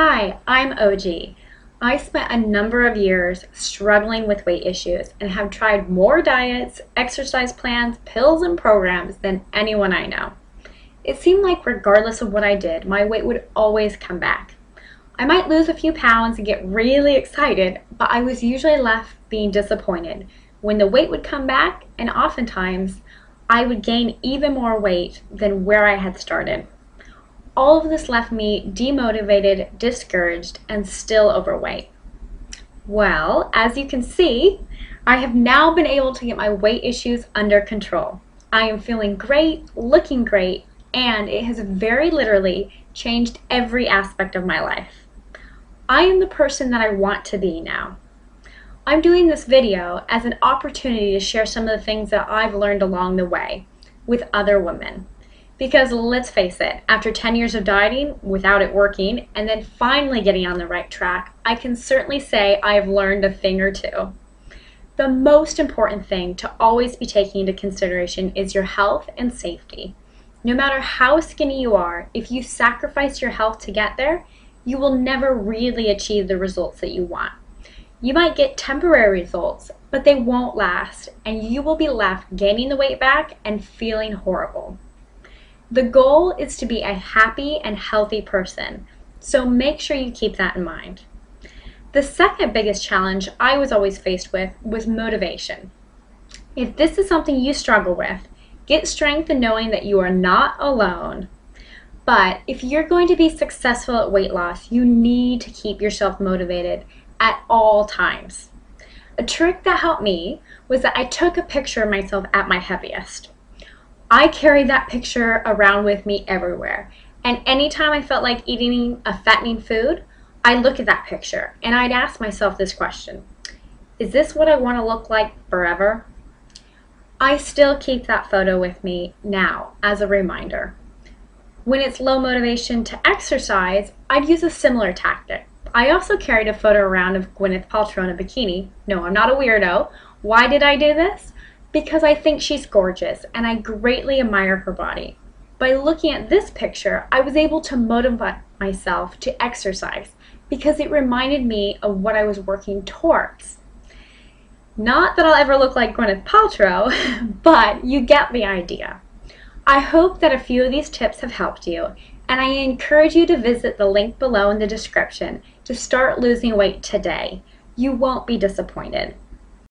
Hi, I'm OG. I spent a number of years struggling with weight issues and have tried more diets, exercise plans, pills, and programs than anyone I know. It seemed like regardless of what I did, my weight would always come back. I might lose a few pounds and get really excited, but I was usually left being disappointed when the weight would come back, and oftentimes I would gain even more weight than where I had started. All of this left me demotivated, discouraged, and still overweight. Well, as you can see, I have now been able to get my weight issues under control. I am feeling great, looking great, and it has very literally changed every aspect of my life. I am the person that I want to be now. I'm doing this video as an opportunity to share some of the things that I've learned along the way with other women. Because let's face it, after 10 years of dieting without it working and then finally getting on the right track, I can certainly say I've learned a thing or two. The most important thing to always be taking into consideration is your health and safety. No matter how skinny you are, if you sacrifice your health to get there, you will never really achieve the results that you want. You might get temporary results, but they won't last, and you will be left gaining the weight back and feeling horrible. The goal is to be a happy and healthy person, so make sure you keep that in mind. The second biggest challenge I was always faced with was motivation. If this is something you struggle with, get strength in knowing that you are not alone. But if you're going to be successful at weight loss, you need to keep yourself motivated at all times. A trick that helped me was that I took a picture of myself at my heaviest. I carried that picture around with me everywhere, and anytime I felt like eating a fattening food, I'd look at that picture and I'd ask myself this question: is this what I want to look like forever? I still keep that photo with me now as a reminder. When it's low motivation to exercise, I'd use a similar tactic. I also carried a photo around of Gwyneth Paltrow in a bikini. No, I'm not a weirdo. Why did I do this? Because I think she's gorgeous and I greatly admire her body. By looking at this picture, I was able to motivate myself to exercise because it reminded me of what I was working towards. Not that I'll ever look like Gwyneth Paltrow, but you get the idea. I hope that a few of these tips have helped you, and I encourage you to visit the link below in the description to start losing weight today. You won't be disappointed.